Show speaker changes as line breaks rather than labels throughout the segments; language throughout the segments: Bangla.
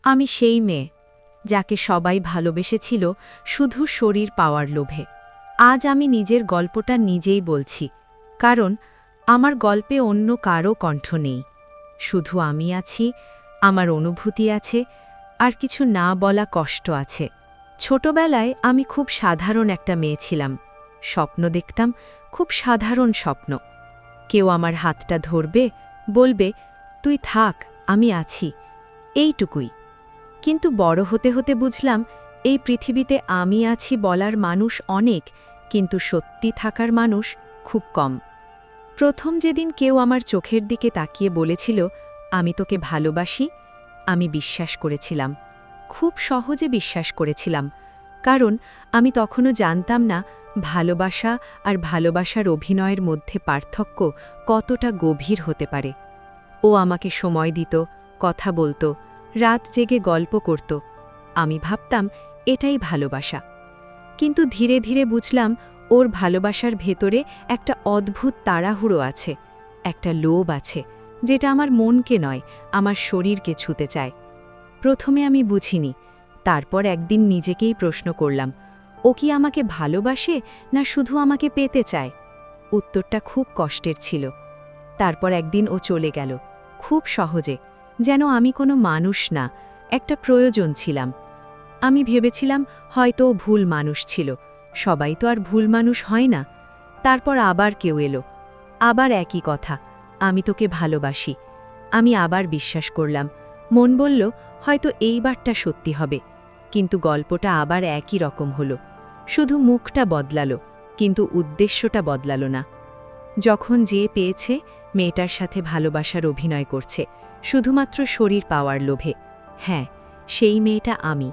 আমি সেই মেয়ে যাকে সবাই ভালোবেসেছিল শুধু শরীর পাওয়ার লোভে। আজ আমি নিজের গল্পটা নিজেই বলছি, কারণ আমার গল্পে অন্য কারও কণ্ঠ নেই। শুধু আমি আছি, আমার অনুভূতি আছে, আর কিছু না বলা কষ্ট আছে। ছোটবেলায় আমি খুব সাধারণ একটা মেয়ে ছিলাম। স্বপ্ন দেখতাম, খুব সাধারণ স্বপ্ন। কেউ আমার হাতটা ধরবে, বলবে, তুই থাক, আমি আছি, এইটুকুই। কিন্তু বড় হতে হতে বুঝলাম, এই পৃথিবীতে আমি আছি বলার মানুষ অনেক, কিন্তু সত্যি থাকার মানুষ খুব কম। প্রথম যেদিন কেউ আমার চোখের দিকে তাকিয়ে বলেছিল, আমি তোকে ভালোবাসি, আমি বিশ্বাস করেছিলাম। খুব সহজে বিশ্বাস করেছিলাম, কারণ আমি তখনও জানতাম না ভালোবাসা আর ভালোবাসার অভিনয়ের মধ্যে পার্থক্য কতটা গভীর হতে পারে। ও আমাকে সময় দিত, কথা বলতো, রাত জেগে গল্প করত। আমি ভাবতাম এটাই ভালোবাসা। কিন্তু ধীরে ধীরে বুঝলাম ওর ভালোবাসার ভেতরে একটা অদ্ভুত তাড়াহুড়ো আছে, একটা লোভ আছে, যেটা আমার মনকে নয়, আমার শরীরকে ছুঁতে চায়। প্রথমে আমি বুঝিনি, তারপর একদিন নিজেকেই প্রশ্ন করলাম, ও কি আমাকে ভালোবাসে না শুধু আমাকে পেতে চায়? উত্তরটা খুব কষ্টের ছিল। তারপর একদিন ও চলে গেল, খুব সহজে, যেন আমি কোনো মানুষ না, একটা প্রয়োজন ছিলাম। আমি ভেবেছিলাম হয়তো ও ভুল মানুষ ছিল, সবাই তো আর ভুল মানুষ হয় না। তারপর আবার কেউ এলো, আবার একই কথা, আমি তোকে ভালোবাসি। আমি আবার বিশ্বাস করলাম। মন বলল হয়তো এইবারটা সত্যি হবে, কিন্তু গল্পটা আবার একই রকম হলো। শুধু মুখটা বদলালো, কিন্তু উদ্দেশ্যটা বদলালো না। যখন যে পেয়েছে, মেয়েটার সাথে ভালোবাসার অভিনয় করছে, শুধুমাত্র শরীর পাওয়ার লোভে। হ্যাঁ, সেই মেয়েটা আমি।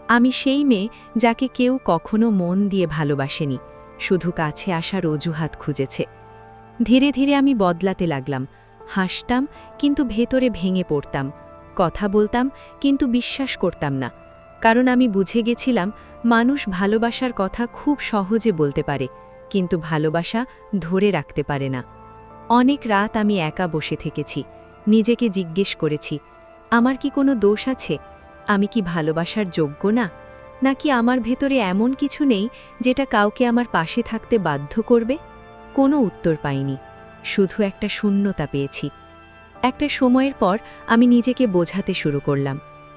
আমি সেই মেয়ে যাকে কেউ কখনো মন দিয়ে ভালোবাসেনি, শুধু কাছে আসার অজুহাত খুঁজেছে। ধীরে ধীরে আমি বদলাতে লাগলাম। হাসতাম, কিন্তু ভেতরে ভেঙে পড়তাম। কথা বলতাম, কিন্তু বিশ্বাস করতাম না। কারণ আমি বুঝে গেছিলাম, মানুষ ভালোবাসার কথা খুব সহজে বলতে পারে, কিন্তু ভালোবাসা ধরে রাখতে পারে না। অনেক রাত আমি একা বসে থেকেছি, নিজেকে জিজ্ঞেস করেছি, আমার কি কোনো দোষ আছে? আমি কি ভালোবাসার যোগ্য না? নাকি আমার ভেতরে এমন কিছু নেই যেটা কাউকে আমার পাশে থাকতে বাধ্য করবে? কোনো উত্তর পাইনি, শুধু একটা শূন্যতা পেয়েছি। একটা সময়ের পর আমি নিজেকে বোঝাতে শুরু করলাম।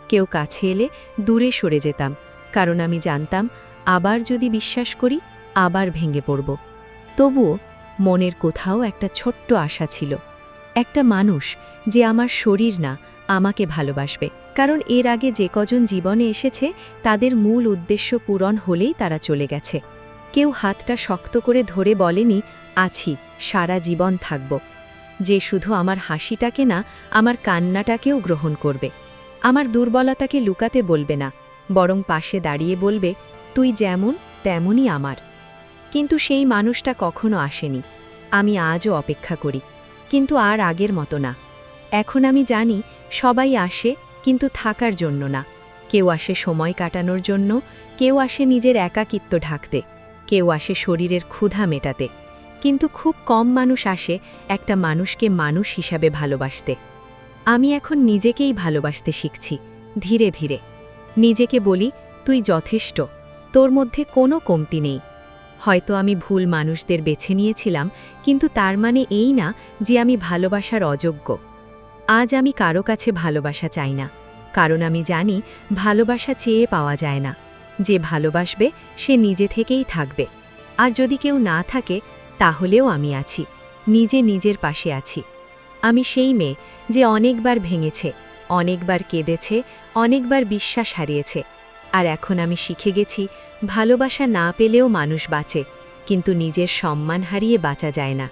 কেউ কাছে এলে দূরে সরে যেতাম, কারণ আমি জানতাম আবার যদি বিশ্বাস করি, আবার ভেঙে পড়ব। তবুও মনের কোথাও একটা ছোট্ট আশা ছিল, একটা মানুষ যে আমার শরীর না, আমাকে ভালোবাসবে। কারণ এর আগে যে কজন জীবনে এসেছে, তাদের মূল উদ্দেশ্য পূরণ হলেই তারা চলে গেছে। কেউ হাতটা শক্ত করে ধরে বলেনি, আছি, সারা জীবন থাকব। যে শুধু আমার হাসিটাকে না, আমার কান্নাটাকেও গ্রহণ করবে। আমার দুর্বলতাকে লুকাতে বলবে না, বরং পাশে দাঁড়িয়ে বলবে, তুই যেমন তেমনই আমার। কিন্তু সেই মানুষটা কখনো আসেনি। আমি আজও অপেক্ষা করি, কিন্তু আর আগের মতো না। এখন আমি জানি, সবাই আসে, কিন্তু থাকার জন্য না। কেউ আসে সময় কাটানোর জন্য, কেউ আসে নিজের একাকিত্ব ঢাকতে, কেউ আসে শরীরের ক্ষুধা মেটাতে। কিন্তু খুব কম মানুষ আসে একটা মানুষকে মানুষ হিসাবে ভালোবাসতে। আমি এখন নিজেকেই ভালোবাসতে শিখছি, ধীরে ধীরে। নিজেকে বলি, তুই যথেষ্ট, তোর মধ্যে কোনো কমতি নেই। হয়তো আমি ভুল মানুষদের বেছে নিয়েছিলাম, কিন্তু তার মানে এই না যে আমি ভালোবাসার অযোগ্য। আজ আমি কারো কাছে ভালোবাসা চাই না, কারণ আমি জানি ভালোবাসা চেয়ে পাওয়া যায় না। যে ভালোবাসবে সে নিজে থেকেই থাকবে। আর যদি কেউ না থাকে, তাহলেও আমি আছি, নিজে নিজের পাশে আছি। আমি সেই মেয়ে যে অনেকবার ভেঙেছে, অনেকবার কেঁদেছে, অনেকবার বিশ্বাস হারিয়েছে। আর এখন আমি শিখে গেছি, ভালোবাসা না পেলেও মানুষ বাঁচে, কিন্তু নিজের সম্মান হারিয়ে বাঁচা যায় না।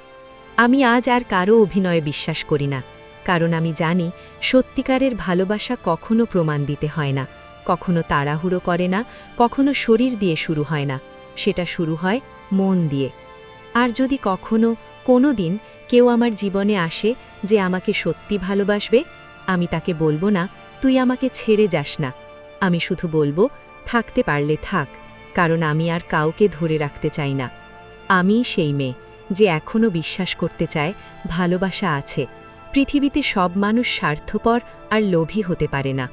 আমি আজ আর কারো অভিনয়ে বিশ্বাস করি না, কারণ আমি জানি সত্যিকারের ভালোবাসা কখনো প্রমাণ দিতে হয় না, কখনো তাড়াহুড়ো করে না, কখনো শরীর দিয়ে শুরু হয় না, সেটা শুরু হয় মন দিয়ে। আর যদি কখনো কোনো দিন কেউ আমার জীবনে আসে যে আমাকে সত্যি ভালোবাসবে, আমি তাকে বলবো না, তুই আমাকে ছেড়ে যাস না। আমি শুধু বলবো, থাকতে পারলে থাক, কারণ আমি আর কাউকে ধরে রাখতে চাই না। আমি সেই মেয়ে যে এখনও বিশ্বাস করতে চায় ভালোবাসা আছে। পৃথিবীতে সব মানুষ স্বার্থপর আর লোভী হতে পারে না।